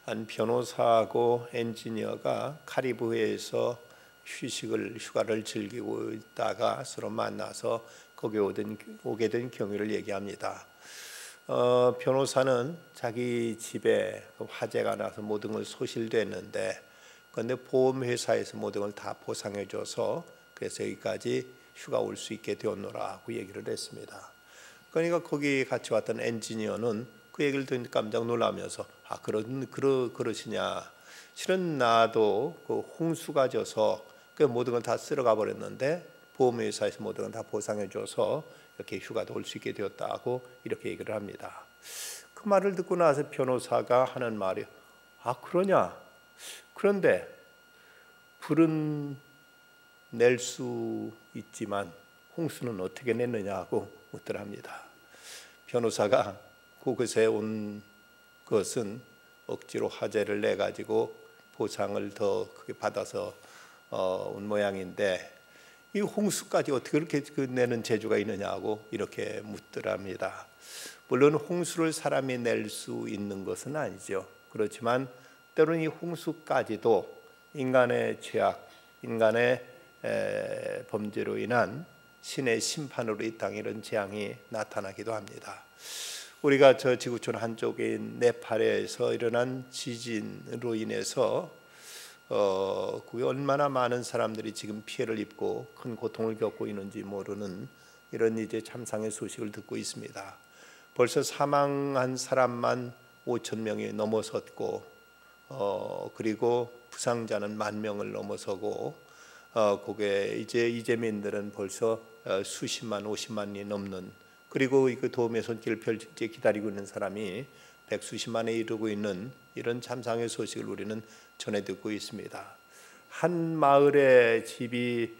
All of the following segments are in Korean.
한 변호사하고 엔지니어가 카리브해에서 휴가를 즐기고 있다가 서로 만나서 거기 오게 된 경위를 얘기합니다. 변호사는 자기 집에 화재가 나서 모든 걸 소실됐는데, 그런데 보험회사에서 모든 걸 다 보상해줘서 그래서 여기까지 휴가 올 수 있게 되었노라고 얘기를 했습니다. 그러니까 거기 같이 왔던 엔지니어는 그 얘기를 듣고 깜짝 놀라면서 그러시냐? 실은 나도 그 홍수가 져서 그 모든 걸 다 쓸어가 버렸는데 보험회사에서 모든 걸 다 보상해줘서 이렇게 휴가도 올 수 있게 되었다고 이렇게 얘기를 합니다. 그 말을 듣고 나서 변호사가 하는 말이 그러냐? 그런데 불은 낼 수 있지만 홍수는 어떻게 냈느냐고 묻더랍니다. 변호사가 그곳에 온 것은 억지로 화재를 내 가지고 보상을 더 크게 받아서 온 모양인데 이 홍수까지 어떻게 그렇게 내는 재주가 있느냐고 이렇게 묻더랍니다. 물론 홍수를 사람이 낼 수 있는 것은 아니죠. 그렇지만 때로는 이 홍수까지도 인간의 죄악, 인간의 범죄로 인한 신의 심판으로 이 땅에 이런 재앙이 나타나기도 합니다. 우리가 저 지구촌 한쪽인 네팔에서 일어난 지진으로 인해서 그게 얼마나 많은 사람들이 지금 피해를 입고 큰 고통을 겪고 있는지 모르는 이런 이제 참상의 소식을 듣고 있습니다. 벌써 사망한 사람만 5천 명이 넘어섰고 그리고 부상자는 10,000명을 넘어서고 그게 이제 이재민들은 벌써 수십만, 50만이 넘는, 그리고 그 도움의 손길을 펼치게 기다리고 있는 사람이 백수십만에 이르고 있는 이런 참상의 소식을 우리는 전해 듣고 있습니다. 한 마을의 집이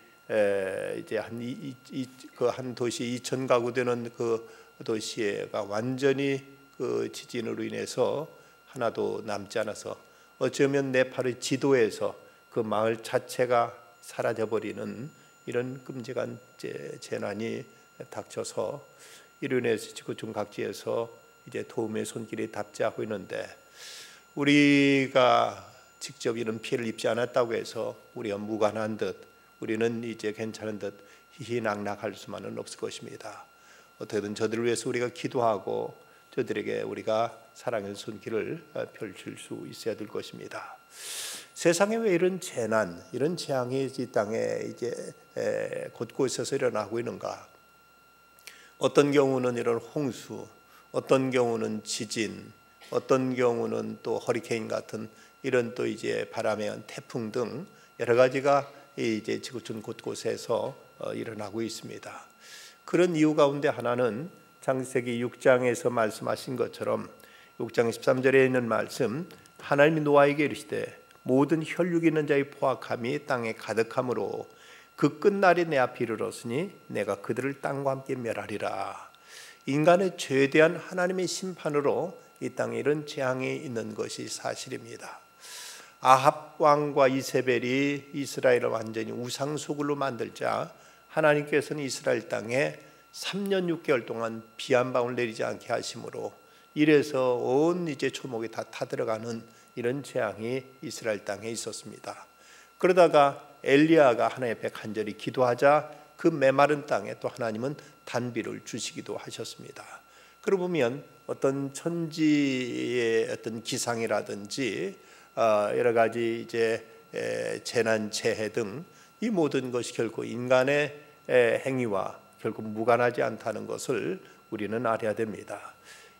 이제 한 도시 2,000 가구 되는 그 도시가 완전히 그 지진으로 인해서 하나도 남지 않아서 어쩌면 네팔의 지도에서 그 마을 자체가 사라져버리는 이런 끔찍한 재난이 닥쳐서 이로 인해서 지구촌 각지에서 이제 도움의 손길이 닿지하고 있는데, 우리가 직접 이런 피해를 입지 않았다고 해서 우리가 무관한 듯, 우리는 이제 괜찮은 듯 희희낙낙할 수만은 없을 것입니다. 어떻게든 저들을 위해서 우리가 기도하고 저들에게 우리가 사랑의 손길을 펼칠 수 있어야 될 것입니다. 세상에 왜 이런 재난, 이런 재앙이 이 땅에 이제 곳곳에서 일어나고 있는가? 어떤 경우는 이런 홍수, 어떤 경우는 지진, 어떤 경우는 또 허리케인 같은 이런 또 이제 바람에 의한 태풍 등 여러 가지가 이제 지구촌 곳곳에서 일어나고 있습니다. 그런 이유 가운데 하나는 창세기 6장에서 말씀하신 것처럼 6장 13절에 있는 말씀, 하나님이 노아에게 이르시되 모든 혈육 있는 자의 포악함이 땅에 가득함으로 그 끝날이 내 앞에 이르렀으니 내가 그들을 땅과 함께 멸하리라. 인간의 죄에 대한 하나님의 심판으로 이 땅에 이런 재앙이 있는 것이 사실입니다. 아합 왕과 이세벨이 이스라엘을 완전히 우상소굴로 만들자 하나님께서는 이스라엘 땅에 3년 6개월 동안 비 한 방울 내리지 않게 하심으로 이래서 온 이제 초목이 다 타들어가는 이런 재앙이 이스라엘 땅에 있었습니다. 그러다가 엘리야가 하나님 앞에 간절히 기도하자 그 메마른 땅에 또 하나님은 단비를 주시기도 하셨습니다. 그러고 보면 어떤 천지의 어떤 기상이라든지 여러 가지 이제 재난 재해 등 이 모든 것이 결코 인간의 행위와 결코 무관하지 않다는 것을 우리는 알아야 됩니다.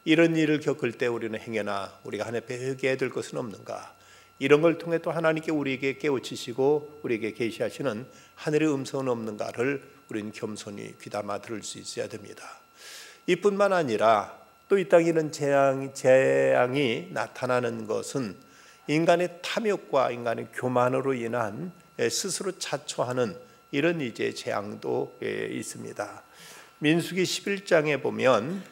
이런 일을 겪을 때 우리는 행여나 우리가 하나님 앞에 회개해야 될 것은 없는가? 이런 걸 통해 또 하나님께 우리에게 깨우치시고 우리에게 계시하시는 하늘의 음성은 없는가를 우리는 겸손히 귀담아 들을 수 있어야 됩니다. 이뿐만 아니라 또 이 땅에 이런 재앙이 나타나는 것은 인간의 탐욕과 인간의 교만으로 인한 스스로 자초하는 이런 이제 재앙도 있습니다. 민수기 11장에 보면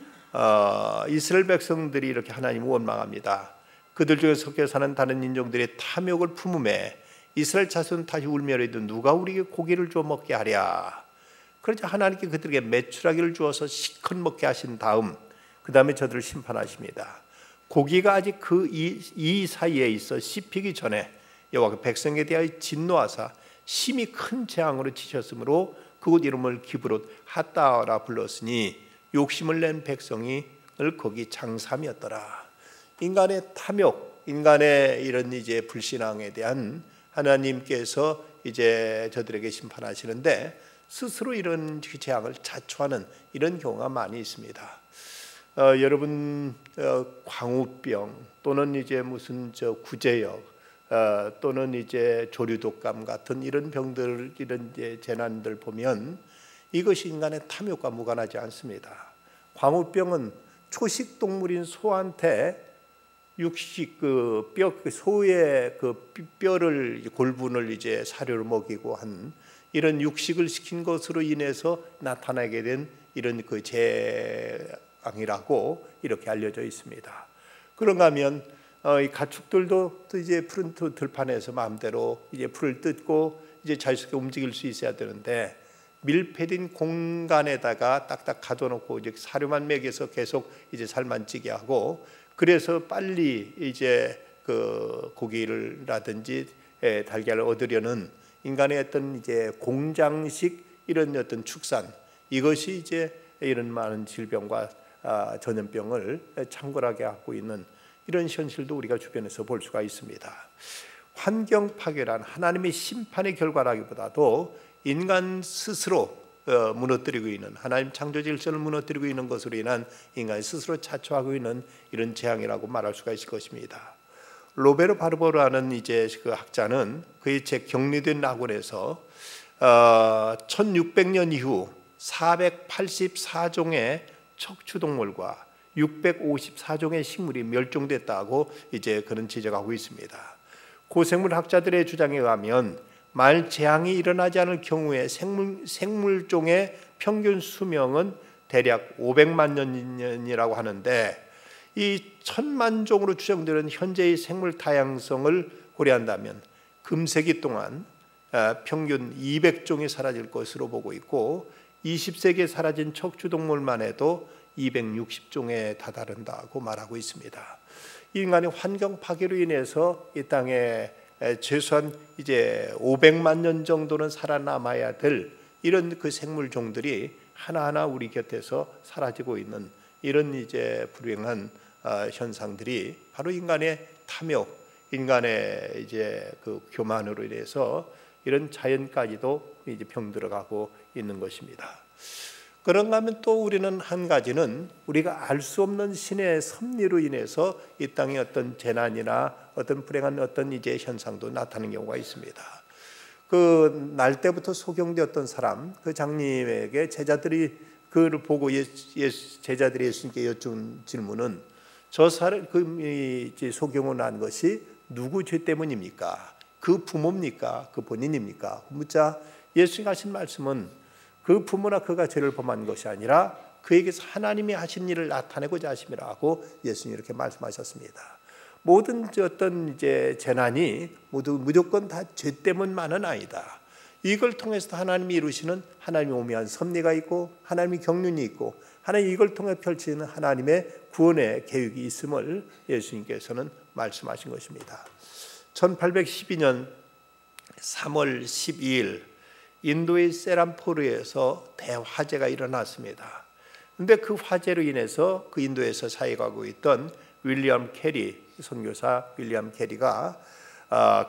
이스라엘 백성들이 이렇게 하나님을 원망합니다. 그들 중에 섞여 사는 다른 인종들의 탐욕을 품음에 이스라엘 자손 다시 울며이르되 누가 우리에게 고기를 주어 먹게 하랴. 그러자 하나님께 그들에게 메추라기를 주어서 실컷 먹게 하신 다음 그 다음에 저들을 심판하십니다. 고기가 아직 이 사이에 있어 씹히기 전에 여호와가 백성에 대하여 진노하사 심히 큰 재앙으로 치셨으므로 그곳 이름을 기브롯 핫다라 불렀으니 욕심을 낸 백성이 거기 장삼이었더라. 인간의 탐욕, 인간의 이런 이제 불신앙에 대한 하나님께서 이제 저들에게 심판하시는데 스스로 이런 재앙을 자초하는 이런 경우가 많이 있습니다. 여러분 광우병 또는 이제 무슨 구제역 또는 이제 조류독감 같은 이런 병들, 이런 이제 재난들 보면 이것이 인간의 탐욕과 무관하지 않습니다. 광우병은 초식 동물인 소한테 육식 소의 뼈를 골분을 이제 사료로 먹이고 한 이런 육식을 시킨 것으로 인해서 나타나게 된 이런 재앙이라고 이렇게 알려져 있습니다. 그런가 하면 이 가축들도 또 이제 푸른 들판에서 마음대로 이제 풀을 뜯고 이제 자유롭게 움직일 수 있어야 되는데 밀폐된 공간에다가 딱딱 가둬놓고 이제 사료만 먹여서 계속 이제 살만 찌게 하고 그래서 빨리 이제 고기를라든지 달걀을 얻으려는 인간의 어떤 이제 공장식 이런 어떤 축산 이것이 이제 이런 많은 질병과 전염병을 창궐하게 하고 있는 이런 현실도 우리가 주변에서 볼 수가 있습니다. 환경 파괴란 하나님의 심판의 결과라기보다도 인간 스스로 무너뜨리고 있는 하나님 창조 질서를 무너뜨리고 있는 것으로 인한 인간이 스스로 자초하고 있는 이런 재앙이라고 말할 수가 있을 것입니다. 로베르 바르보라는 이제 그 학자는 그의 책 격리된 낙원에서 1600년 이후 484종의 척추동물과 654종의 식물이 멸종됐다고 이제 그런 지적하고 있습니다. 고생물 학자들의 주장에 의하면 만일 재앙이 일어나지 않을 경우에 생물종의 평균 수명은 대략 500만 년이라고 하는데 이 1000만 종으로 추정되는 현재의 생물 다양성을 고려한다면 금세기 동안 평균 200종이 사라질 것으로 보고 있고 20세기에 사라진 척추동물만 해도 260종에 다다른다고 말하고 있습니다. 인간의 환경 파괴로 인해서 이 땅에 최소한 이제 500만 년 정도는 살아남아야 될 이런 그 생물종들이 하나하나 우리 곁에서 사라지고 있는 이런 이제 불행한 현상들이 바로 인간의 탐욕, 인간의 이제 그 교만으로 인해서 이런 자연까지도 이제 병들어가고 있는 것입니다. 그런가 하면 또 우리는 한 가지는 우리가 알 수 없는 신의 섭리로 인해서 이 땅에 어떤 재난이나 어떤 불행한 어떤 이제 현상도 나타나는 경우가 있습니다. 그 날 때부터 소경되었던 사람, 그 장님에게 제자들이 그를 보고 제자들이 예수님께 여쭌 질문은 저 사람 이제 소경을 난 것이 누구 죄 때문입니까? 그 부모입니까? 그 본인입니까? 묻자 예수님 하신 말씀은 그 부모나 그가 죄를 범한 것이 아니라 그에게서 하나님이 하신 일을 나타내고자 하심이라고 예수님이 이렇게 말씀하셨습니다. 모든 어떤 이제 재난이 모두 무조건 다 죄 때문만은 아니다. 이걸 통해서 하나님이 이루시는 하나님의 오묘한 섭리가 있고 하나님의 경륜이 있고 하나님 이걸 통해 펼치는 하나님의 구원의 계획이 있음을 예수님께서는 말씀하신 것입니다. 1812년 3월 12일 인도의 세람포르에서 대화재가 일어났습니다. 그런데 그 화재로 인해서 그 인도에서 사역하고 있던 윌리엄 캐리 선교사 윌리엄 캐리가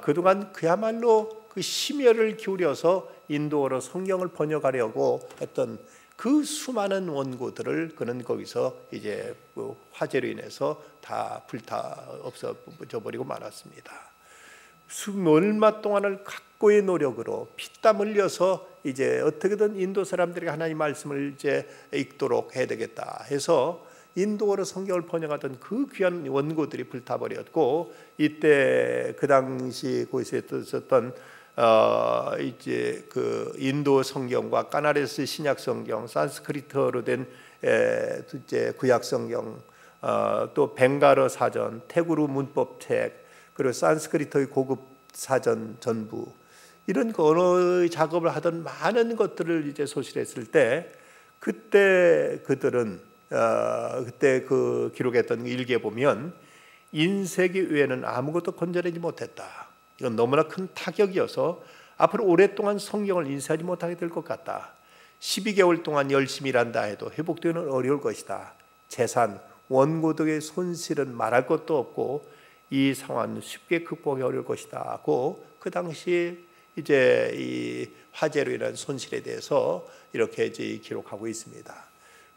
그동안 그야말로 그 심혈을 기울여서 인도어로 성경을 번역하려고 했던 그 수많은 원고들을 그는 거기서 이제 그 화재로 인해서 다 없어져 버리고 말았습니다. 얼마 동안을 각고의 노력으로 피땀 흘려서 이제 어떻게든 인도 사람들에게 하나님 말씀을 이제 읽도록 해야 되겠다 해서 인도어로 성경을 번역하던 그 귀한 원고들이 불타버렸고 이때 그 당시 거기서 있었던 이제 그 인도 성경과 까나레스 신약 성경, 산스크리트어로 된 이제 구약 성경, 또 벵가러 사전, 태구르 문법책, 그리고 산스크리트의 고급 사전 전부 이런 언어 작업을 하던 많은 것들을 이제 소실했을 때 그때 그들은 그때 그 기록했던 일기에 보면 인쇄기 외에는 아무것도 건져내지 못했다. 이건 너무나 큰 타격이어서 앞으로 오랫동안 성경을 인쇄하지 못하게 될 것 같다. 12개월 동안 열심히 일한다 해도 회복되기는 어려울 것이다. 재산, 원고등의 손실은 말할 것도 없고 이 상황은 쉽게 극복하기 어려울 것이다 하고 그 당시 이제 이 화재로 인한 손실에 대해서 이렇게 이제 기록하고 있습니다.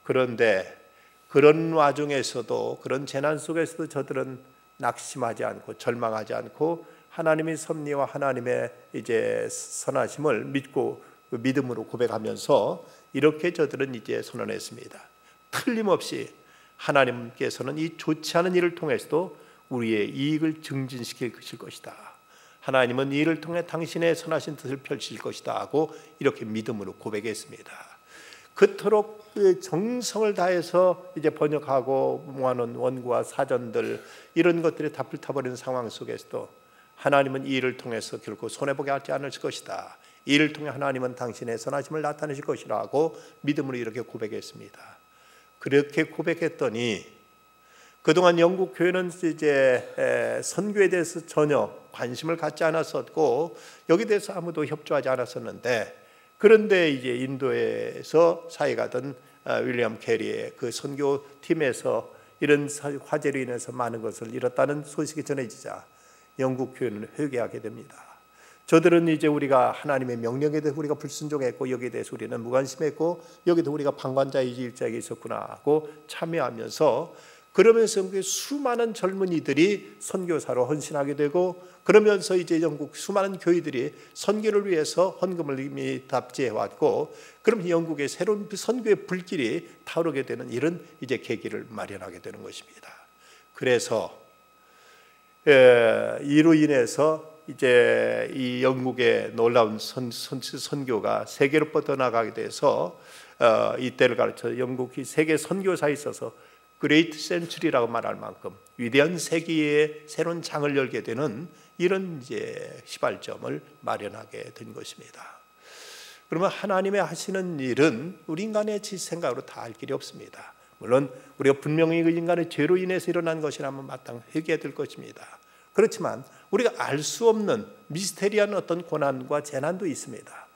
그런데 그런 와중에서도 그런 재난 속에서도 저들은 낙심하지 않고 절망하지 않고 하나님의 섭리와 하나님의 이제 선하심을 믿고 믿음으로 고백하면서 이렇게 저들은 이제 선언했습니다. 틀림없이 하나님께서는 이 좋지 않은 일을 통해서도 우리의 이익을 증진시킬 것이다. 하나님은 이 일을 통해 당신의 선하신 뜻을 펼칠 것이다 하고 이렇게 믿음으로 고백했습니다. 그토록 정성을 다해서 이제 번역하고 모아놓은 원고와 사전들 이런 것들이 다 불타버리는 상황 속에서도 하나님은 이 일을 통해서 결코 손해보게 하지 않을 것이다. 이 일을 통해 하나님은 당신의 선하심을 나타내실 것이라고 믿음으로 이렇게 고백했습니다. 그렇게 고백했더니 그동안 영국 교회는 이제 선교에 대해서 전혀 관심을 갖지 않았었고 여기에 대해서 아무도 협조하지 않았었는데 그런데 이제 인도에서 사역하던 윌리엄 캐리의 그 선교팀에서 이런 화재로 인해서 많은 것을 잃었다는 소식이 전해지자 영국 교회는 회개하게 됩니다. 저들은 이제 우리가 하나님의 명령에 대해서 우리가 불순종했고 여기에 대해서 우리는 무관심했고 여기도 우리가 방관자의 입장에 있었구나 하고 참여하면서 그러면서 수많은 젊은이들이 선교사로 헌신하게 되고 그러면서 이제 영국 수많은 교회들이 선교를 위해서 헌금을 이미 답지해 왔고 그럼 영국의 새로운 선교의 불길이 타오르게 되는 이런 이제 계기를 마련하게 되는 것입니다. 그래서 이로 인해서 이제 이 영국의 놀라운 선교가 세계로 뻗어나가게 돼서 이때를 가르쳐 영국이 세계 선교사에 있어서 그레이트 센츄리라고 말할 만큼 위대한 세기의 새로운 장을 열게 되는 이런 이제 시발점을 마련하게 된 것입니다. 그러면 하나님의 하시는 일은 우리 인간의 생각으로 다 할 길이 없습니다. 물론 우리가 분명히 그 인간의 죄로 인해서 일어난 것이라면 마땅히 회개해야 될 것입니다. 그렇지만 우리가 알 수 없는 미스테리한 어떤 고난과 재난도 있습니다.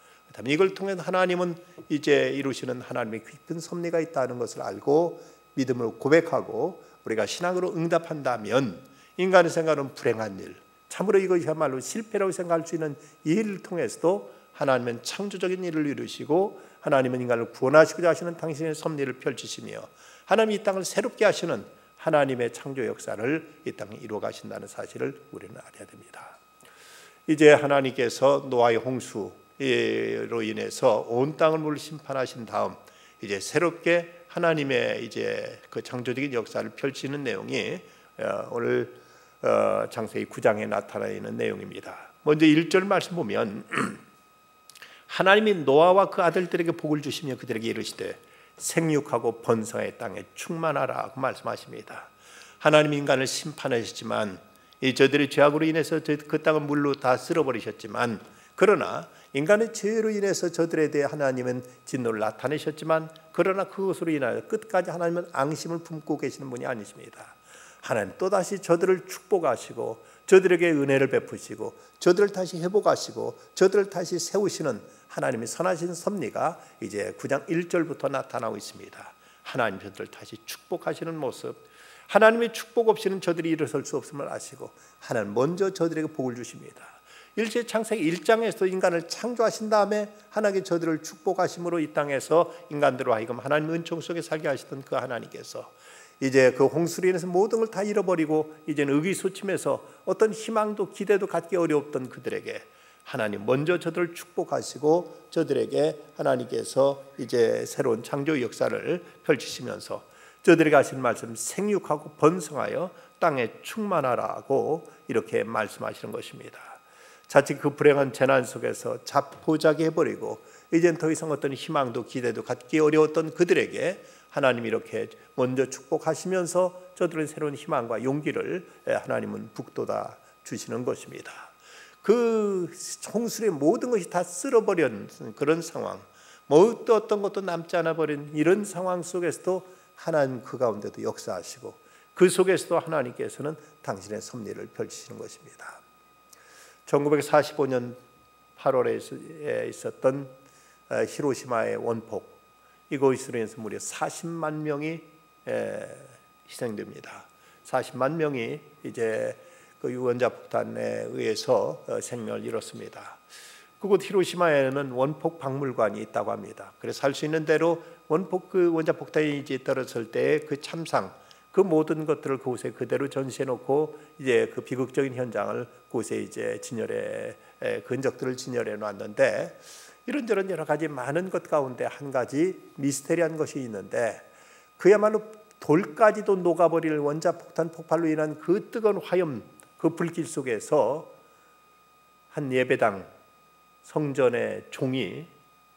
이걸 통해 하나님은 이제 이루시는 하나님의 깊은 섭리가 있다는 것을 알고 믿음으로 고백하고 우리가 신앙으로 응답한다면 인간의 생각은 불행한 일, 참으로 이것이야말로 실패라고 생각할 수 있는 이 일을 통해서도 하나님은 창조적인 일을 이루시고 하나님은 인간을 구원하시고자 하시는 당신의 섭리를 펼치시며 하나님이 이 땅을 새롭게 하시는 하나님의 창조 역사를 이 땅에 이루어 가신다는 사실을 우리는 알아야 됩니다. 이제 하나님께서 노아의 홍수로 인해서 온 땅을 물로 심판하신 다음 이제 새롭게 하나님의 이제 그 창조적인 역사를 펼치는 내용이 오늘 창세기 9장에 나타나 있는 내용입니다. 먼저 1절 말씀 보면 하나님이 노아와 그 아들들에게 복을 주시며 그들에게 이르시되 생육하고 번성의 땅에 충만하라고 말씀하십니다. 하나님 인간을 심판하셨지만 저들의 죄악으로 인해서 그 땅을 물로 다 쓸어버리셨지만 그러나 인간의 죄로 인해서 저들에 대해 하나님은 진노를 나타내셨지만 그러나 그것으로 인하여 끝까지 하나님은 앙심을 품고 계시는 분이 아니십니다. 하나님 또다시 저들을 축복하시고 저들에게 은혜를 베푸시고 저들을 다시 회복하시고 저들을 다시 세우시는 하나님의 선하신 섭리가 이제 9장 1절부터 나타나고 있습니다. 하나님 저들을 다시 축복하시는 모습, 하나님의 축복 없이는 저들이 일어설 수 없음을 아시고 하나님 먼저 저들에게 복을 주십니다. 일제 창세기 1장에서 인간을 창조하신 다음에 하나님께 저들을 축복하심으로 이 땅에서 인간들로 하여금 하나님 은총 속에 살게 하시던 그 하나님께서 이제 그 홍수로 인해서 모든 걸 다 잃어버리고 이제는 의기소침해서 어떤 희망도 기대도 갖기 어려웠던 그들에게 하나님 먼저 저들을 축복하시고 저들에게 하나님께서 이제 새로운 창조 역사를 펼치시면서 저들에게 하신 말씀 생육하고 번성하여 땅에 충만하라고 이렇게 말씀하시는 것입니다. 자칫 그 불행한 재난 속에서 자포자기해버리고 이젠 더 이상 어떤 희망도 기대도 갖기 어려웠던 그들에게 하나님이 이렇게 먼저 축복하시면서 저들은 새로운 희망과 용기를 하나님은 북돋아 주시는 것입니다. 그 홍수의 모든 것이 다 쓸어버린 그런 상황, 어떤 것도 남지 않아 버린 이런 상황 속에서도 하나님 그 가운데도 역사하시고 그 그 속에서도 하나님께서는 당신의 섭리를 펼치시는 것입니다. 1945년 8월에 있었던 히로시마의 원폭, 이것으로 인해서 무려 40만 명이 희생됩니다. 40만 명이 이제 그 원자 폭탄에 의해서 생명을 잃었습니다. 그곳 히로시마에는 원폭 박물관이 있다고 합니다. 그래서 할 수 있는 대로 원폭 그 원자 폭탄이 이제 떨어졌을 때 그 참상, 그 모든 것들을 그곳에 그대로 전시해 놓고 이제 그 비극적인 현장을 그곳에 이제 진열해 흔적들을 진열해 놨는데, 이런저런 여러 가지 많은 것 가운데 한 가지 미스테리한 것이 있는데, 그야말로 돌까지도 녹아버릴 원자 폭탄 폭발로 인한 그 뜨거운 화염, 그 불길 속에서 한 예배당 성전의 종이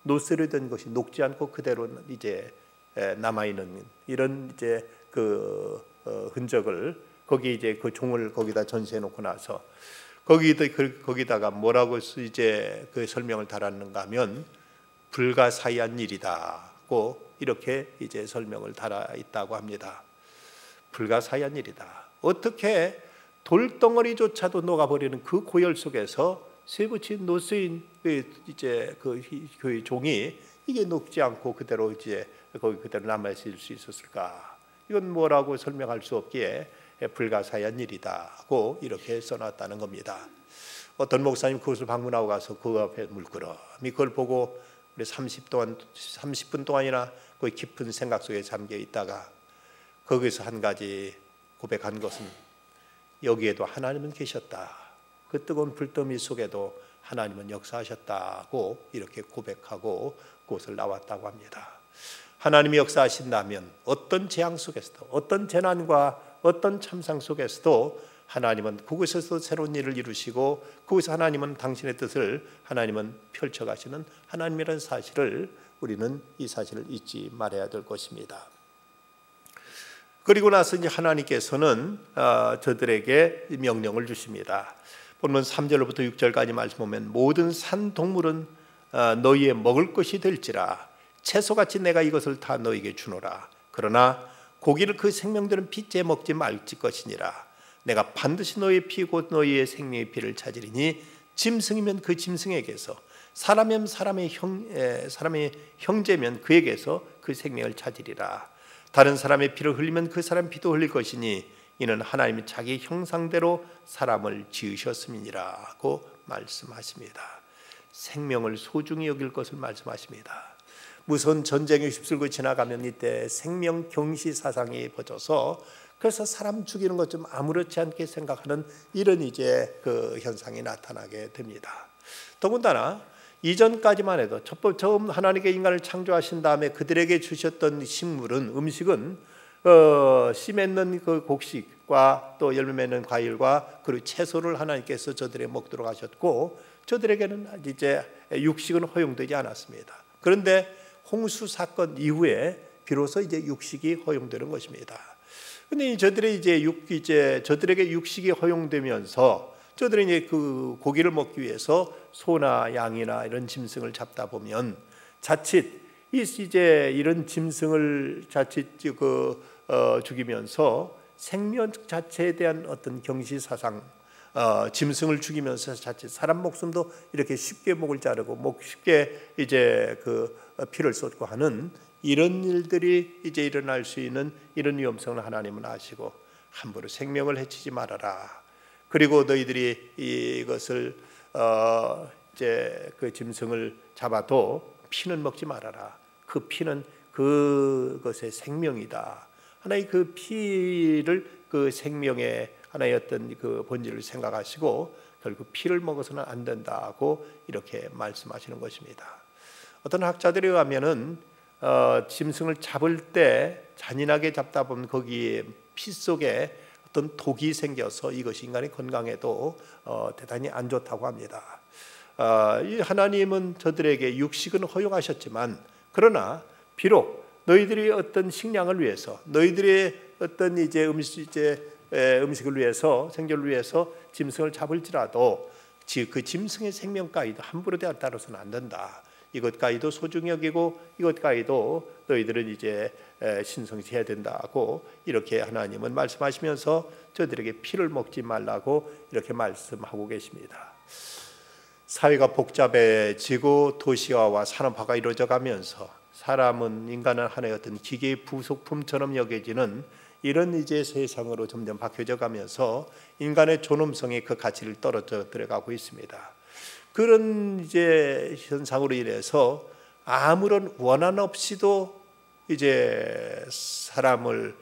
노쇠로된 것이 녹지 않고 그대로 이제 남아 있는 이런 이제 그 흔적을 거기 이제 그 종을 거기다 전시해 놓고 나서 거기다가 뭐라고 이제 그 설명을 달았는가 하면 불가사의한 일이다고 이렇게 이제 설명을 달아 있다고 합니다. 불가사의한 일이다. 어떻게 돌덩어리조차도 녹아버리는 그 고열 속에서 쇠붙인 노쇠인 이제 그 종이 이게 녹지 않고 그대로 이제 거기 그대로 남아 있을 수 있었을까? 이건 뭐라고 설명할 수 없기에 불가사의한 일이다고 이렇게 써놨다는 겁니다. 어떤 목사님 그것을 방문하고 가서 그 앞에 물끄러미 그걸 보고 우리 30분 동안이나 그 깊은 생각 속에 잠겨 있다가 거기서 한 가지 고백한 것은 여기에도 하나님은 계셨다. 그 뜨거운 불더미 속에도 하나님은 역사하셨다고 이렇게 고백하고 그곳을 나왔다고 합니다. 하나님이 역사하신다면 어떤 재앙 속에서도, 어떤 재난과 어떤 참상 속에서도 하나님은 그곳에서 새로운 일을 이루시고 그곳에서 하나님은 당신의 뜻을 하나님은 펼쳐가시는 하나님이라는 사실을 우리는 이 사실을 잊지 말아야 될 것입니다. 그리고 나서 이제 하나님께서는 저들에게 명령을 주십니다. 본문 3절부터 6절까지 말씀 보면 모든 산 동물은 너희의 먹을 것이 될지라 채소같이 내가 이것을 다 너희에게 주노라. 그러나 고기를 그 생명들은 핏째 먹지 말지 것이니라. 내가 반드시 너희의 피 곧 너희의 생명의 피를 찾으리니 짐승이면 그 짐승에게서 사람이면 사람의 형제면 그에게서 그 생명을 찾으리라. 다른 사람의 피를 흘리면 그 사람 피도 흘릴 것이니 이는 하나님이 자기 형상대로 사람을 지으셨음이니라고 말씀하십니다. 생명을 소중히 여길 것을 말씀하십니다. 무서운 전쟁이 휩쓸고 지나가면 이때 생명 경시 사상이 퍼져서 그래서 사람 죽이는 것 좀 아무렇지 않게 생각하는 이런 이제 그 현상이 나타나게 됩니다. 더군다나 이전까지만 해도 처음 하나님께 인간을 창조하신 다음에 그들에게 주셨던 식물은 음식은 씨 맺는 그 곡식과 또 열매 맺는 과일과 그리고 채소를 하나님께서 저들에게 먹도록 하셨고 저들에게는 이제 육식은 허용되지 않았습니다. 그런데 홍수 사건 이후에 비로소 이제 육식이 허용되는 것입니다. 근데 저들에게 육식이 허용되면서 저들이 이제 그 고기를 먹기 위해서 소나 양이나 이런 짐승을 잡다 보면 자칫 이제 이런 짐승을 죽이면서 생명 자체에 대한 어떤 경시 사상, 짐승을 죽이면서 자칫 사람 목숨도 이렇게 쉽게 목을 자르고 쉽게 이제 그 피를 쏟고 하는 이런 일들이 이제 일어날 수 있는 이런 위험성을 하나님은 아시고 함부로 생명을 해치지 말아라. 그리고 너희들이 이것을 이제 그 짐승을 잡아도 피는 먹지 말아라. 그 피는 그것의 생명이다. 하나의 그 피를 그 생명의 하나의 어떤 그 본질을 생각하시고 결국 피를 먹어서는 안 된다고 이렇게 말씀하시는 것입니다. 어떤 학자들에 의하면은 짐승을 잡을 때 잔인하게 잡다 보면 거기에 피 속에 어떤 독이 생겨서 이것이 인간의 건강에도 대단히 안 좋다고 합니다. 이 하나님은 저들에게 육식은 허용하셨지만 그러나 비록 너희들이 어떤 식량을 위해서 너희들의 어떤 이제 음식을 위해서 생존을 위해서 짐승을 잡을지라도 그 짐승의 생명까지도 함부로 따라서는 안 된다. 이것까지도 소중히 여기고 이것까지도 너희들은 이제 신성시해야 된다고 이렇게 하나님은 말씀하시면서 저들에게 피를 먹지 말라고 이렇게 말씀하고 계십니다. 사회가 복잡해지고 도시화와 산업화가 이루어져 가면서 사람은 인간은 하나의 어떤 기계의 부속품처럼 여겨지는 이런 이제 세상으로 점점 바뀌어져 가면서 인간의 존엄성이 그 가치를 떨어져 들어가고 있습니다. 그런 이제 현상으로 인해서 아무런 원한 없이도 이제 사람을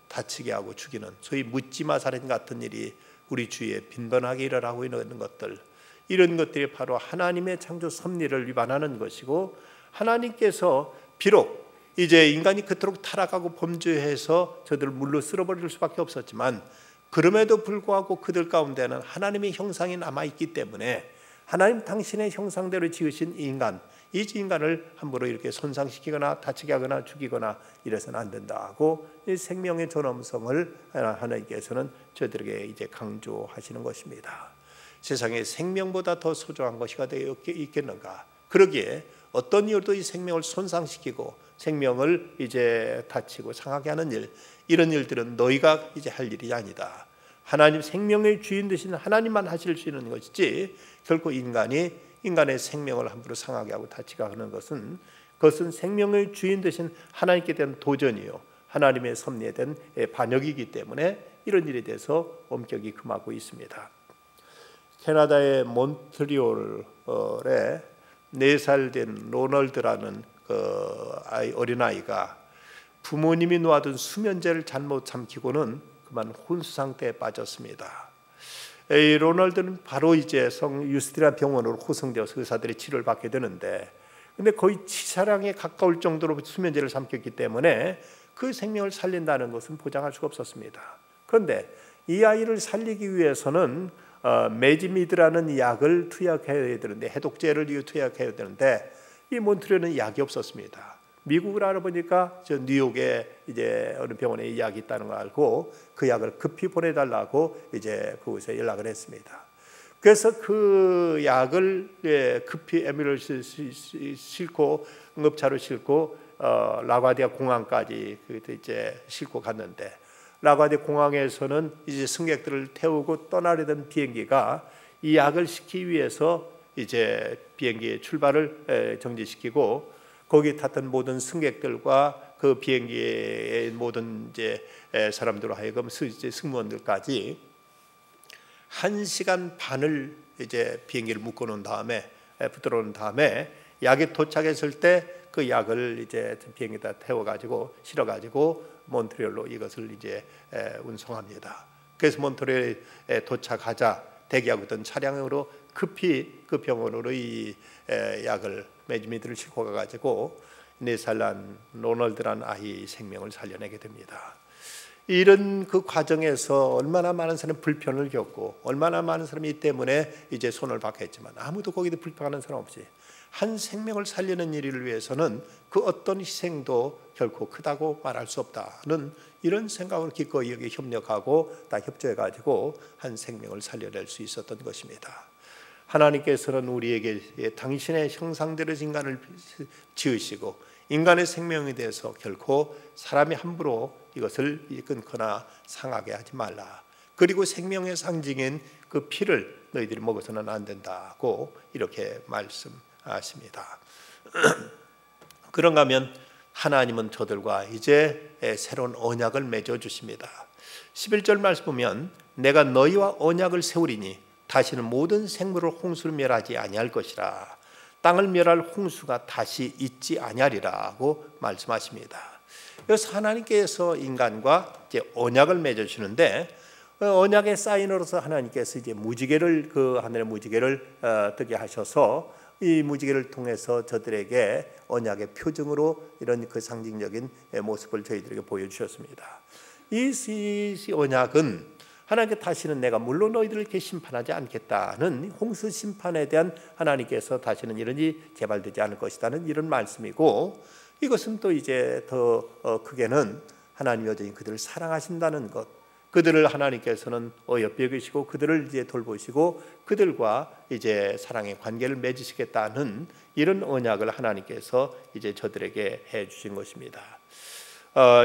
다치게 하고 죽이는 소위 묻지마 살인 같은 일이 우리 주위에 빈번하게 일어나고 있는 것들, 이런 것들이 바로 하나님의 창조 섭리를 위반하는 것이고, 하나님께서 비록 이제 인간이 그토록 타락하고 범죄해서 저들을 물로 쓸어버릴 수밖에 없었지만 그럼에도 불구하고 그들 가운데는 하나님의 형상이 남아있기 때문에 하나님 당신의 형상대로 지으신 이 인간을 함부로 이렇게 손상시키거나 다치게 하거나 죽이거나 이래서는 안 된다고 이 생명의 존엄성을 하나님께서는 저들에게 이제 강조하시는 것입니다. 세상에 생명보다 더 소중한 것이 되어 있겠는가? 그러기에 어떤 이유도 이 생명을 손상시키고 생명을 이제 다치고 상하게 하는 일, 이런 일들은 너희가 이제 할 일이 아니다. 하나님 생명의 주인 되신 하나님만 하실 수 있는 것이지, 결코 인간의 생명을 함부로 상하게 하고 다치게 하는 그것은 생명의 주인 되신 하나님께 대한 도전이요, 하나님의 섭리에 대한 반역이기 때문에 이런 일에 대해서 엄격히 금하고 있습니다. 캐나다의 몬트리올에 4살 된 로널드라는 어린아이가 부모님이 놓아둔 수면제를 잘못 삼키고는 그만 혼수 상태에 빠졌습니다. 이 로널드는 바로 이제 유스티나 병원으로 호송되어서 의사들이 치료를 받게 되는데, 근데 거의 치사량에 가까울 정도로 수면제를 삼켰기 때문에 그 생명을 살린다는 것은 보장할 수가 없었습니다. 그런데 이 아이를 살리기 위해서는 메지미드라는 약을 투약해야 되는데, 해독제를 투약해야 되는데 이 몬트리올은 약이 없었습니다. 미국을 알아보니까 저 뉴욕에 이제 어느 병원에 이 약이 있다는 걸 알고 그 약을 급히 보내달라고 이제 그곳에 연락을 했습니다. 그래서 그 약을 급히 에미를 싣고 응급차로 싣고 라과디아 공항까지 이제 싣고 갔는데, 라과디아 공항에서는 이제 승객들을 태우고 떠나려던 비행기가 이 약을 싣기 위해서 이제 비행기의 출발을 정지시키고 거기 탔던 모든 승객들과 그 비행기의 모든 이제 사람들로 하여금 승무원들까지 1시간 반을 이제 비행기를 묶어놓은 다음에 붙들어놓은 다음에 약이 도착했을 때 그 약을 이제 비행기에다 태워가지고 실어가지고 몬트리올로 이것을 이제 운송합니다. 그래서 몬트리올에 도착하자 대기하고 있던 차량으로 급히 그 병원으로 이 약을 메지미드를 싣고 가가지고 4살 난 로널드라는 아이 생명을 살려내게 됩니다. 이런 그 과정에서 얼마나 많은 사람이 불편을 겪고 얼마나 많은 사람이 이 때문에 이제 손을 받겠지만 아무도 거기도 불평하는 사람 없이 한 생명을 살리는 일을 위해서는 그 어떤 희생도 결코 크다고 말할 수 없다는 이런 생각으로 기꺼이 여기 협력하고 다 협조해가지고 한 생명을 살려낼 수 있었던 것입니다. 하나님께서는 우리에게 당신의 형상대로 인간을 지으시고 인간의 생명에 대해서 결코 사람이 함부로 이것을 끊거나 상하게 하지 말라. 그리고 생명의 상징인 그 피를 너희들이 먹어서는 안 된다고 이렇게 말씀하십니다. 그런가 하면 하나님은 저들과 이제 새로운 언약을 맺어 주십니다. 11절 말씀 보면 내가 너희와 언약을 세우리니 다시는 모든 생물을 홍수로 멸하지 아니할 것이라. 땅을 멸할 홍수가 다시 있지 아니하리라고 말씀하십니다. 그래서 하나님께서 인간과 이제 언약을 맺어 주시는데, 언약의 사인으로서 하나님께서 이제 무지개를 그 하늘의 무지개를 뜨게 하셔서 이 무지개를 통해서 저들에게 언약의 표징으로 이런 그 상징적인 모습을 저희들에게 보여주셨습니다. 이 언약은 하나님께 다시는 내가 물론 너희들을 이렇게 심판하지 않겠다는 홍수 심판에 대한 하나님께서 다시는 이런 일이 재발되지 않을 것이라는 이런 말씀이고, 이것은 또 이제 더 크게는 하나님 여전히 그들을 사랑하신다는 것, 그들을 하나님께서는 어여삐 계시고 그들을 이제 돌보시고 그들과 이제 사랑의 관계를 맺으시겠다는 이런 언약을 하나님께서 이제 저들에게 해 주신 것입니다.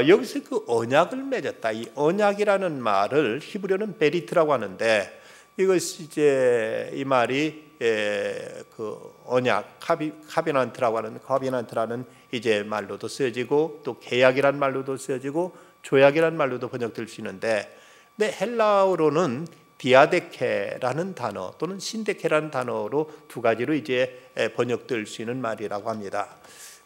여기서 그 언약을 맺었다. 이 언약이라는 말을 히브리어는 베리트라고 하는데 이것이 이제 이 말이 그 언약 카비넌트라는 이제 말로도 쓰여지고 또 계약이란 말로도 쓰여지고 조약이란 말로도 번역될 수 있는데, 근데 헬라어로는 디아데케라는 단어 또는 신데케라는 단어로 두 가지로 이제 번역될 수 있는 말이라고 합니다.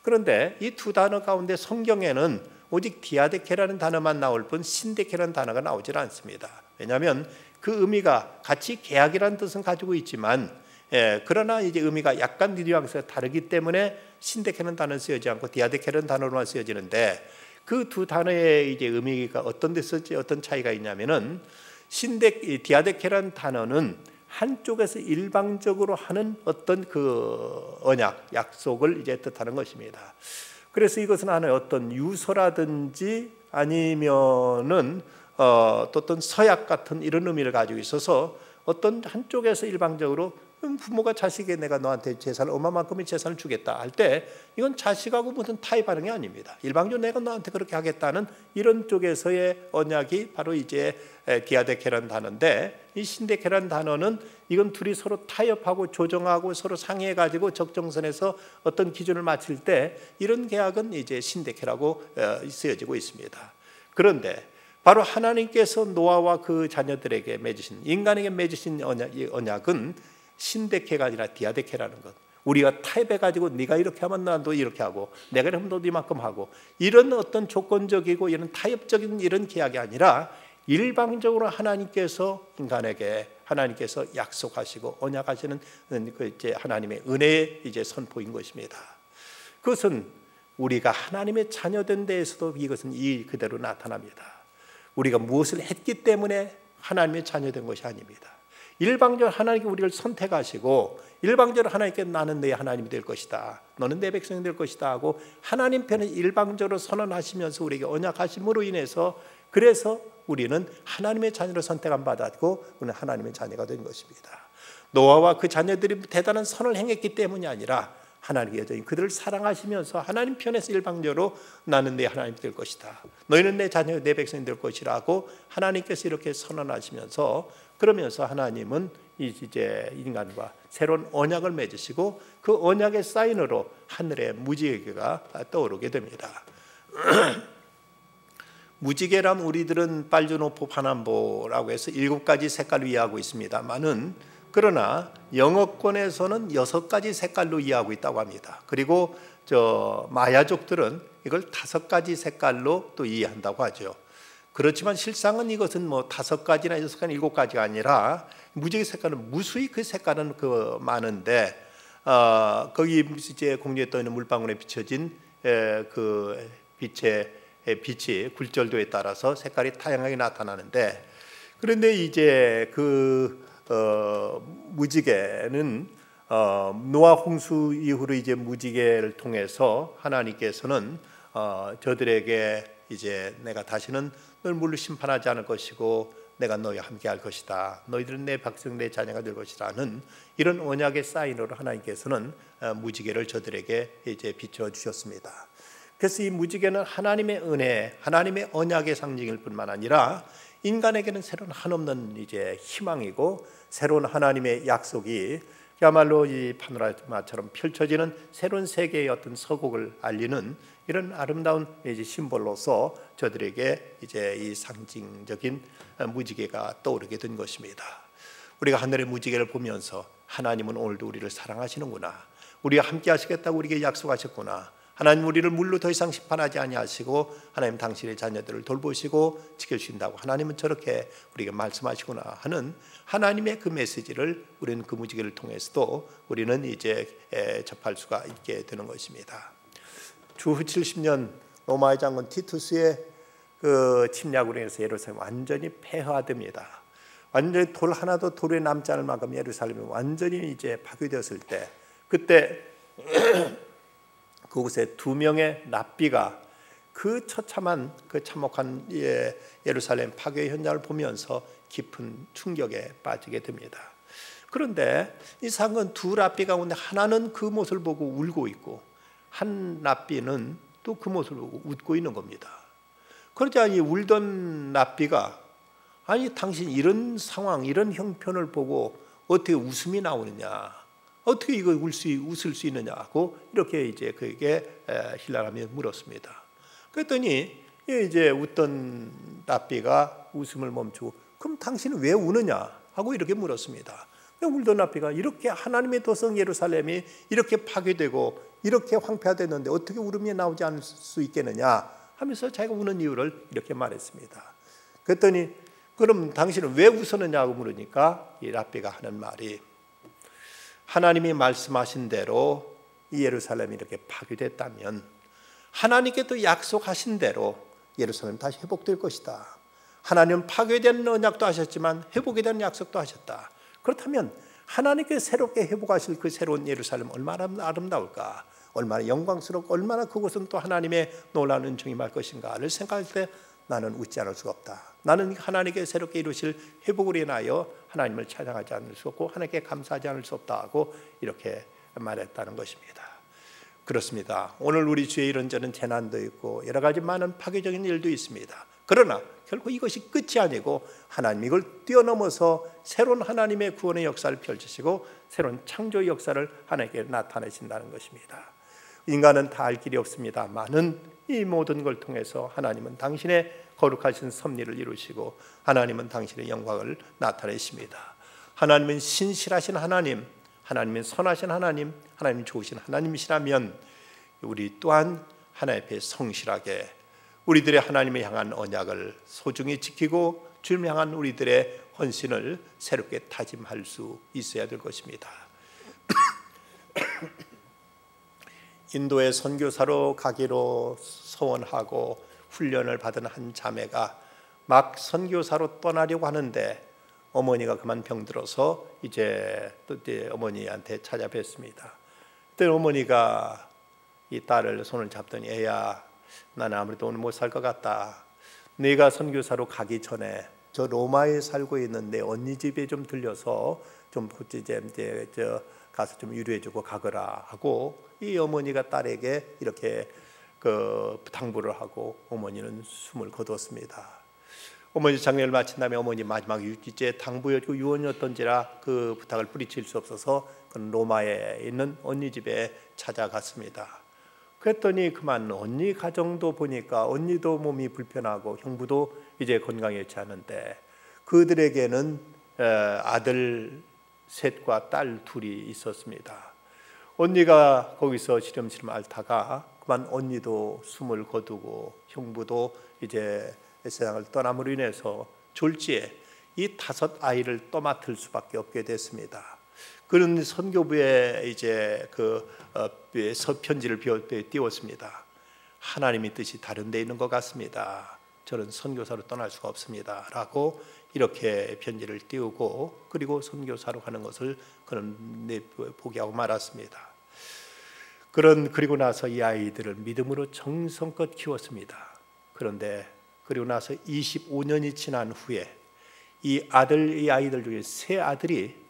그런데 이 두 단어 가운데 성경에는 오직 디아데케라는 단어만 나올 뿐 신데케라는 단어가 나오질 않습니다. 왜냐하면 그 의미가 같이 계약이라는 뜻은 가지고 있지만 그러나 이제 의미가 약간 뉘앙스가 다르기 때문에 신데케라는 단어는 쓰여지지 않고 디아데케라는 단어로만 쓰여지는데, 그 두 단어의 이제 의미가 어떤 데서 어떤 차이가 있냐면은 디아데케라는 단어는 한쪽에서 일방적으로 하는 어떤 그 언약, 약속을 이제 뜻하는 것입니다. 그래서 이것은 하나의 어떤 유서라든지 아니면은 또 어떤 서약 같은 이런 의미를 가지고 있어서 어떤 한쪽에서 일방적으로 부모가 자식에게 내가 너한테 재산을 얼마만큼의 재산을 주겠다 할 때 이건 자식하고 무슨 타협 반응이 아닙니다. 일방적으로 내가 너한테 그렇게 하겠다는 이런 쪽에서의 언약이 바로 이제 디아데케라는 단어인데, 이 신데케라는 단어는 이건 둘이 서로 타협하고 조정하고 서로 상의해 가지고 적정선에서 어떤 기준을 맞출 때 이런 계약은 이제 신데케라고 쓰여지고 있습니다. 그런데 바로 하나님께서 노아와 그 자녀들에게 맺으신, 인간에게 맺으신 언약은 신데케가 아니라 디아데케라는 것. 우리가 타협해가지고 네가 이렇게 하면 나도 이렇게 하고 내가 이러면 너도 이만큼 하고 이런 어떤 조건적이고 이런 타협적인 이런 계약이 아니라 일방적으로 하나님께서 인간에게 하나님께서 약속하시고 언약하시는 그 이제 하나님의 은혜의 이제 선포인 것입니다. 그것은 우리가 하나님의 자녀된 데에서도 이것은 이 그대로 나타납니다. 우리가 무엇을 했기 때문에 하나님의 자녀된 것이 아닙니다. 일방적으로 하나님께 우리를 선택하시고 일방적으로 하나님께 나는 내 하나님이 될 것이다, 너는 내 백성이 될 것이다 하고 하나님 편을 일방적으로 선언하시면서 우리에게 언약하심으로 인해서 그래서 우리는 하나님의 자녀로 선택함 받았고 우리는 하나님의 자녀가 된 것입니다. 노아와 그 자녀들이 대단한 선을 행했기 때문이 아니라 하나님이 여전히 그들을 사랑하시면서 하나님 편에서 일방적으로 나는 내 하나님이 될 것이다, 너희는 내 자녀 내 백성이 될 것이라고 하나님께서 이렇게 선언하시면서, 그러면서 하나님은 이제 인간과 새로운 언약을 맺으시고 그 언약의 사인으로 하늘의 무지개가 떠오르게 됩니다. 무지개란 우리들은 빨주노포 파남보라고 해서 7가지 색깔로 이해하고 있습니다만은, 그러나 영어권에서는 6가지 색깔로 이해하고 있다고 합니다. 그리고 마야족들은 이걸 5가지 색깔로 또 이해한다고 하죠. 그렇지만 실상은 이것은 뭐 5가지나 6가지, 7가지가 아니라 무지개 색깔은 무수히 그 색깔은 많은데 거기 이제 공중에 떠 있는 물방울에 비춰진 그 빛이 굴절도에 따라서 색깔이 다양하게 나타나는데, 그런데 이제 그 무지개는 노아 홍수 이후로 이제 무지개를 통해서 하나님께서는 저들에게 이제 내가 다시는 널 물로 심판하지 않을 것이고 내가 너희와 함께 할 것이다, 너희들은 내 백성 내 자녀가 될 것이라는 이런 언약의 사인으로 하나님께서는 무지개를 저들에게 이제 비춰 주셨습니다. 그래서 이 무지개는 하나님의 은혜, 하나님의 언약의 상징일 뿐만 아니라 인간에게는 새로운 한없는 이제 희망이고 새로운 하나님의 약속이 그야말로 이 파노라마처럼 펼쳐지는 새로운 세계의 어떤 서곡을 알리는 이런 아름다운 이제 심볼로서 저들에게 이제 이 상징적인 무지개가 떠오르게 된 것입니다. 우리가 하늘의 무지개를 보면서 하나님은 오늘도 우리를 사랑하시는구나, 우리가 함께 하시겠다고 우리에게 약속하셨구나, 하나님 우리를 물로 더 이상 심판하지 아니하시고 하나님 당신의 자녀들을 돌보시고 지켜주신다고 하나님은 저렇게 우리에게 말씀하시구나 하는 하나님의 그 메시지를 우리는 그 무지개를 통해서도 우리는 이제 접할 수가 있게 되는 것입니다. 주후 70년 로마의 장군 티투스의 그 침략으로 인해서 예루살렘 완전히 폐허됩니다. 완전히 돌 하나도 돌에 남지 않을 만큼 예루살렘이 완전히 이제 파괴되었을 때, 그때 그곳에 2명의 랍비가 그 처참한 그 참혹한 예루살렘 파괴 현장을 보면서 깊은 충격에 빠지게 됩니다. 그런데 이상한 건 두 랍비 가운데 하나는 그 모습을 보고 울고 있고 한 랍비는 또 그 모습을 보고 웃고 있는 겁니다. 그러자 이 울던 랍비가 아니 당신 이런 상황 이런 형편을 보고 어떻게 웃음이 나오느냐, 어떻게 이거 웃을 수 있느냐 하고 이렇게 이제 그에게 힐라람이 물었습니다. 그랬더니 이제 웃던 랍비가 웃음을 멈추고 그럼 당신은 왜 우느냐 하고 이렇게 물었습니다. 울던 랍비가 이렇게 하나님의 도성 예루살렘이 이렇게 파괴되고 이렇게 황폐화됐는데 어떻게 울음이 나오지 않을 수 있겠느냐 하면서 자기가 우는 이유를 이렇게 말했습니다. 그랬더니 그럼 당신은 왜 웃었느냐고 물으니까 이 랍비가 하는 말이 하나님이 말씀하신 대로 이 예루살렘이 이렇게 파괴됐다면 하나님께 또 약속하신 대로 예루살렘이 다시 회복될 것이다. 하나님은 파괴된 언약도 하셨지만 회복에 대한 약속도 하셨다. 그렇다면 하나님께 새롭게 회복하실 그 새로운 예루살렘 얼마나 아름다울까, 얼마나 영광스럽고 얼마나 그곳은 또 하나님의 놀라운 은총이 말 것인가를 생각할 때 나는 웃지 않을 수가 없다. 나는 하나님께 새롭게 이루실 회복으로 인하여 하나님을 찬양하지 않을 수 없고 하나님께 감사하지 않을 수 없다 하고 이렇게 말했다는 것입니다. 그렇습니다. 오늘 우리 주위에 이런저런 재난도 있고 여러 가지 많은 파괴적인 일도 있습니다. 그러나 결국 이것이 끝이 아니고 하나님 이걸 뛰어넘어서 새로운 하나님의 구원의 역사를 펼치시고 새로운 창조의 역사를 하나님께 나타내신다는 것입니다. 인간은 다 알 길이 없습니다만은 이 모든 걸 통해서 하나님은 당신의 거룩하신 섭리를 이루시고 하나님은 당신의 영광을 나타내십니다. 하나님은 신실하신 하나님, 하나님은 선하신 하나님, 하나님 좋으신 하나님이시라면 우리 또한 하나님 앞에 성실하게 우리들의 하나님을 향한 언약을 소중히 지키고 주님을 향한 우리들의 헌신을 새롭게 다짐할 수 있어야 될 것입니다. 인도에 선교사로 가기로 소원하고 훈련을 받은 한 자매가 막 선교사로 떠나려고 하는데 어머니가 그만 병들어서 이제 어머니한테 찾아뵙습니다. 그때 어머니가 이 딸을 손을 잡더니 애야, 나는 아무래도 오늘 못 살 것 같다. 네가 선교사로 가기 전에 저 로마에 살고 있는 내 언니 집에 좀 들려서 좀 이제 가서 좀 위로해주고 가거라 하고 이 어머니가 딸에게 이렇게 당부를 하고 어머니는 숨을 거두었습니다. 어머니 장례를 마친 다음에 어머니 마지막 이제 당부였고 유언이었던지라 그 부탁을 뿌리칠 수 없어서 그는 로마에 있는 언니 집에 찾아갔습니다. 그랬더니 그만 언니 가정도 보니까 언니도 몸이 불편하고 형부도 이제 건강하지 않은데 그들에게는 아들 셋과 딸 둘이 있었습니다. 언니가 거기서 시름시름 앓다가 그만 언니도 숨을 거두고 형부도 이제 세상을 떠남으로 인해서 졸지에 이 5 아이를 떠맡을 수밖에 없게 됐습니다. 그런 선교부에 이제 편지를 띄웠습니다. 하나님의 뜻이 다른 데 있는 것 같습니다. 저는 선교사로 떠날 수가 없습니다. 라고 이렇게 편지를 띄우고 그리고 선교사로 가는 것을 그는 포기하고 말았습니다. 그리고 나서 이 아이들을 믿음으로 정성껏 키웠습니다. 그런데 그리고 나서 25년이 지난 후에 이 아이들 중에 3 아들이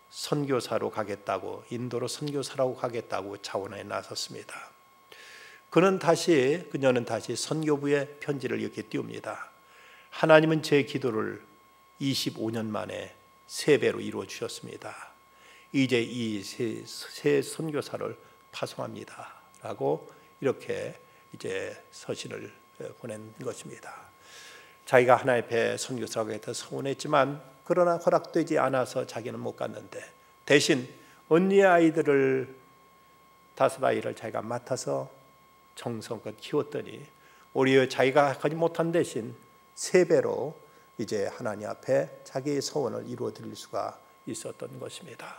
선교사로 가겠다고 인도로 선교사라고 가겠다고 자원에 나섰습니다. 그녀는 다시 선교부에 편지를 이렇게 띄웁니다. 하나님은 제 기도를 25년 만에 3배로 이루어 주셨습니다. 이제 이 새 선교사를 파송합니다. 라고 이렇게 이제 서신을 보낸 것입니다. 자기가 하나님 앞에 선교사라고 해서 서운했지만 그러나 허락되지 않아서 자기는 못 갔는데 대신 언니의 아이들을 5 아이를 자기가 맡아서 정성껏 키웠더니 오히려 자기가 하지 못한 대신 3배로 이제 하나님 앞에 자기의 소원을 이루어 드릴 수가 있었던 것입니다.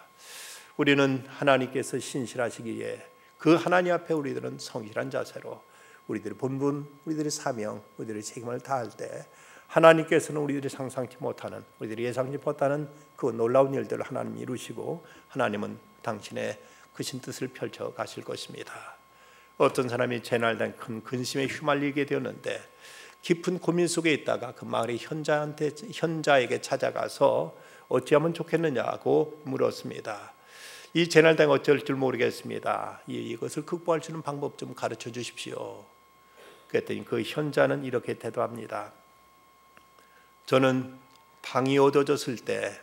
우리는 하나님께서 신실하시기에 그 하나님 앞에 우리들은 성실한 자세로 우리들의 본분, 우리들의 사명, 우리들의 책임을 다할 때 하나님께서는 우리들이 상상치 못하는, 우리들이 예상치 못하는 그 놀라운 일들을 하나님 이루시고 하나님은 당신의 크신 뜻을 펼쳐 가실 것입니다. 어떤 사람이 재난당 큰 근심에 휘말리게 되었는데 깊은 고민 속에 있다가 그 마을의 현자에게 찾아가서 어찌하면 좋겠느냐고 물었습니다. 이 재난당 어쩔 줄 모르겠습니다. 이것을 극복할 수 있는 방법 좀 가르쳐 주십시오. 그랬더니 그 현자는 이렇게 대답합니다. 저는 방이 어두워졌을 때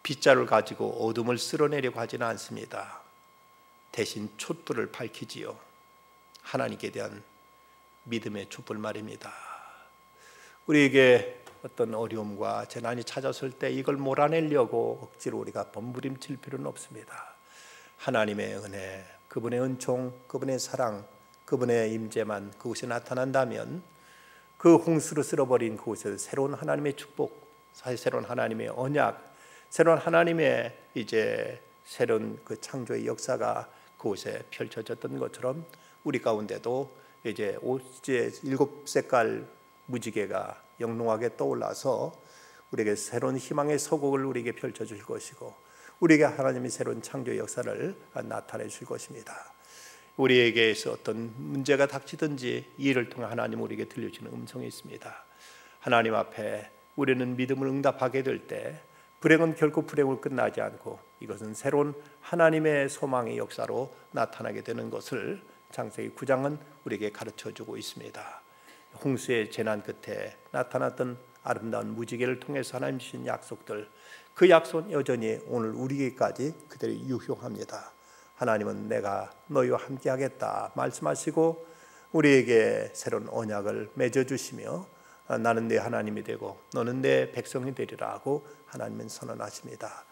빗자루를 가지고 어둠을 쓸어내려고 하지는 않습니다. 대신 촛불을 밝히지요. 하나님께 대한 믿음의 촛불 말입니다. 우리에게 어떤 어려움과 재난이 찾아왔을 때 이걸 몰아내려고 억지로 우리가 번부림칠 필요는 없습니다. 하나님의 은혜, 그분의 은총, 그분의 사랑, 그분의 임재만 그곳에 나타난다면 그 홍수로 쓸어버린 그곳에서 새로운 하나님의 축복, 새로운 하나님의 언약, 새로운 하나님의 새로운 그 창조의 역사가 그곳에 펼쳐졌던 것처럼 우리 가운데도 이제 일곱 색깔 무지개가 영롱하게 떠올라서 우리에게 새로운 희망의 서곡을 우리에게 펼쳐줄 것이고 우리에게 하나님의 새로운 창조의 역사를 나타내 줄 것입니다. 우리에게서 어떤 문제가 닥치든지 이 일을 통해 하나님 우리에게 들려주는 음성이 있습니다. 하나님 앞에 우리는 믿음을 응답하게 될 때 불행은 결코 불행으로 끝나지 않고 이것은 새로운 하나님의 소망의 역사로 나타나게 되는 것을 창세기 9장은 우리에게 가르쳐주고 있습니다. 홍수의 재난 끝에 나타났던 아름다운 무지개를 통해서 하나님 주신 약속들, 그 약속은 여전히 오늘 우리에게까지 그대로 유효합니다. 하나님은 내가 너희와 함께 하겠다 말씀하시고 우리에게 새로운 언약을 맺어주시며 나는 내 하나님이 되고 너는 내 백성이 되리라 하고 하나님은 선언하십니다.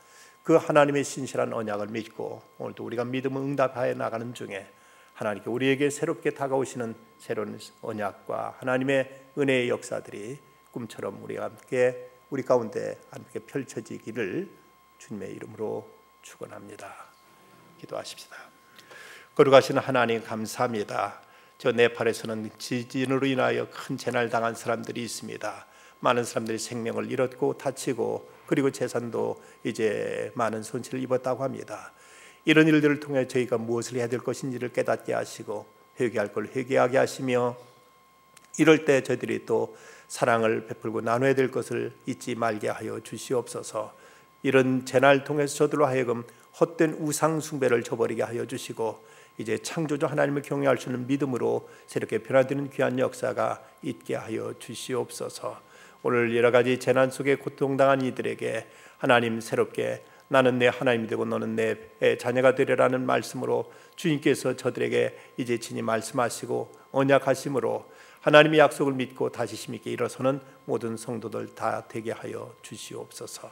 그 하나님의 신실한 언약을 믿고 오늘도 우리가 믿음을 응답하여 나가는 중에 하나님께 우리에게 새롭게 다가오시는 새로운 언약과 하나님의 은혜의 역사들이 꿈처럼 우리가 함께 우리 가운데 함께 펼쳐지기를 주님의 이름으로 축원합니다. 기도하십시다. 거룩하신 하나님 감사합니다. 저 네팔에서는 지진으로 인하여 큰 재난을 당한 사람들이 있습니다. 많은 사람들이 생명을 잃었고 다치고 그리고 재산도 이제 많은 손실을 입었다고 합니다. 이런 일들을 통해 저희가 무엇을 해야 될 것인지를 깨닫게 하시고 회개할 걸 회개하게 하시며 이럴 때 저희들이 또 사랑을 베풀고 나눠야 될 것을 잊지 말게 하여 주시옵소서. 이런 재난을 통해서 저들로 하여금 헛된 우상 숭배를 저버리게 하여 주시고 이제 창조주 하나님을 경외할 수 있는 믿음으로 새롭게 변화되는 귀한 역사가 있게 하여 주시옵소서. 오늘 여러 가지 재난 속에 고통당한 이들에게 하나님 새롭게 나는 내 하나님이 되고 너는 내 자녀가 되리라는 말씀으로 주님께서 저들에게 이제 친히 말씀하시고 언약하심으로 하나님의 약속을 믿고 다시 힘있게 일어서는 모든 성도들 다 되게 하여 주시옵소서.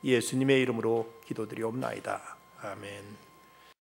예수님의 이름으로 기도드리옵나이다. 아멘.